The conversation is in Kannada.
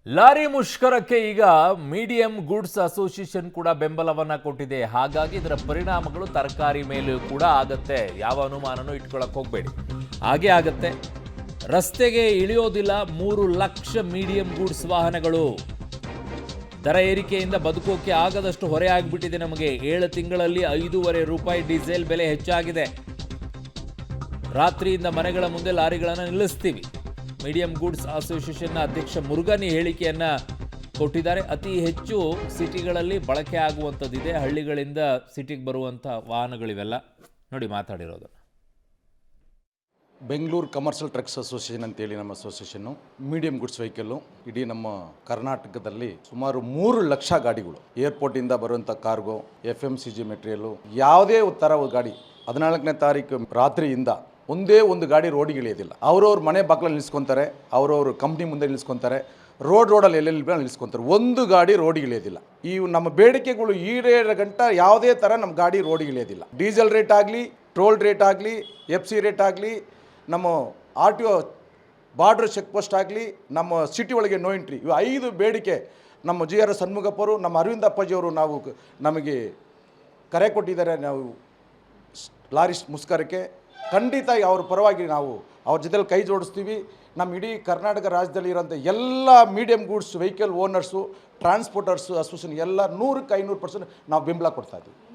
ಲಾರಿ ಮುಷ್ಕರಕ್ಕೆ ಈಗ ಮೀಡಿಯಂ ಗೂಡ್ಸ್ ಅಸೋಸಿಯೇಷನ್ ಕೂಡ ಬೆಂಬಲವನ್ನ ಕೊಟ್ಟಿದೆ. ಹಾಗಾಗಿ ಇದರ ಪರಿಣಾಮಗಳು ತರಕಾರಿ ಮೇಲೂ ಕೂಡ ಆಗತ್ತೆ. ಯಾವ ಅನುಮಾನನೂ ಇಟ್ಕೊಳ್ಳೋಕೆ ಹೋಗಬೇಡಿ, ಹಾಗೆ ಆಗತ್ತೆ. ರಸ್ತೆಗೆ ಇಳಿಯೋದಿಲ್ಲ 3 ಲಕ್ಷ ಮೀಡಿಯಂ ಗೂಡ್ಸ್ ವಾಹನಗಳು. ದರ ಏರಿಕೆಯಿಂದ ಬದುಕೋಕೆ ಆಗದಷ್ಟು ಹೊರೆ ಆಗಿಬಿಟ್ಟಿದೆ ನಮಗೆ. 7 ತಿಂಗಳಲ್ಲಿ 5.5 ರೂಪಾಯಿ ಡೀಸೆಲ್ ಬೆಲೆ ಹೆಚ್ಚಾಗಿದೆ. ರಾತ್ರಿಯಿಂದ ಮನೆಗಳ ಮುಂದೆ ಲಾರಿಗಳನ್ನು ನಿಲ್ಲಿಸ್ತೀವಿ. ಮೀಡಿಯಂ ಗೂಡ್ಸ್ ಅಸೋಸಿಯೇಷನ್ನ ಅಧ್ಯಕ್ಷ ಮುರುಗನ್ ಈ ಹೇಳಿಕೆಯನ್ನು ಕೊಟ್ಟಿದ್ದಾರೆ. ಅತಿ ಹೆಚ್ಚು ಸಿಟಿಗಳಲ್ಲಿ ಬಳಕೆ ಆಗುವಂಥದ್ದಿದೆ, ಹಳ್ಳಿಗಳಿಂದ ಸಿಟಿಗೆ ಬರುವಂಥ ವಾಹನಗಳಿವೆಲ್ಲ. ನೋಡಿ ಮಾತಾಡಿರೋದು. ಬೆಂಗಳೂರು ಕಮರ್ಷಿಯಲ್ ಟ್ರಕ್ಸ್ ಅಸೋಸಿಯೇಷನ್ ಅಂತೇಳಿ ನಮ್ಮ ಅಸೋಸಿಯೇಷನ್ನು ಮೀಡಿಯಂ ಗುಡ್ಸ್ ವೆಹಿಕಲ್ಲು ಇಡೀ ನಮ್ಮ ಕರ್ನಾಟಕದಲ್ಲಿ ಸುಮಾರು 3 ಲಕ್ಷ ಗಾಡಿಗಳು, ಏರ್ಪೋರ್ಟಿಂದ ಬರುವಂಥ ಕಾರ್ಗೋ, FMCG ಮೆಟೀರಿಯಲ್ಲು, ಯಾವುದೇ ಥರ ಗಾಡಿ 14ನೇ ತಾರೀಕು ರಾತ್ರಿಯಿಂದ ಒಂದೇ ಒಂದು ಗಾಡಿ ರೋಡಿಗೆ ಇಳಿಯೋದಿಲ್ಲ. ಅವ್ರವ್ರ ಮನೆ ಬಾಗಿಲಲ್ಲಿ ನಿಲ್ಲಿಸ್ಕೊತಾರೆ, ಅವ್ರವ್ರ ಕಂಪ್ನಿ ಮುಂದೆ ನಿಲ್ಲಿಸ್ಕೊತಾರೆ, ರೋಡಲ್ಲಿ ಎಲ್ಲೆಲ್ಲಿ ನಿಲ್ಲಿಸ್ಕೊತಾರೆ. ಒಂದು ಗಾಡಿ ರೋಡಿಗೆ ಇಳಿಯೋದಿಲ್ಲ. ಈ ನಮ್ಮ ಬೇಡಿಕೆಗಳು ಈಡೇರೋ ಗಂಟ ಯಾವುದೇ ಥರ ನಮ್ಮ ಗಾಡಿ ರೋಡಿಗೆ ಇಳಿಯೋದಿಲ್ಲ. ಡೀಸೆಲ್ ರೇಟ್ ಆಗಲಿ, ಟೋಲ್ ರೇಟ್ ಆಗಲಿ, FC ರೇಟ್ ಆಗಲಿ, ನಮ್ಮ RTO ಬಾರ್ಡ್ರ್ ಚೆಕ್ ಪೋಸ್ಟ್ ಆಗಲಿ, ನಮ್ಮ ಸಿಟಿ ಒಳಗೆ ನೋ ಎಂಟ್ರಿ, ಇವು 5 ಬೇಡಿಕೆ ನಮ್ಮ GR ಷಣ್ಮುಗಪ್ಪರು, ನಮ್ಮ ಅರವಿಂದ ಅಪ್ಪಾಜಿಯವರು ನಮಗೆ ಕರೆ ಕೊಟ್ಟಿದ್ದಾರೆ. ನಾವು ಲಾರಿ ಮುಷ್ಕರಕ್ಕೆ ಖಂಡಿತ ಅವ್ರ ಪರವಾಗಿ ನಾವು ಅವ್ರ ಜೊತೆಲಿ ಕೈ ಜೋಡಿಸ್ತೀವಿ. ನಮ್ಮ ಇಡೀ ಕರ್ನಾಟಕ ರಾಜ್ಯದಲ್ಲಿ ಇರೋಂಥ ಎಲ್ಲ medium goods vehicle owners, transporters association ಎಲ್ಲ 100% 500% ನಾವು ಬೆಂಬಲ ಕೊಡ್ತಾ ಇದ್ದೀವಿ.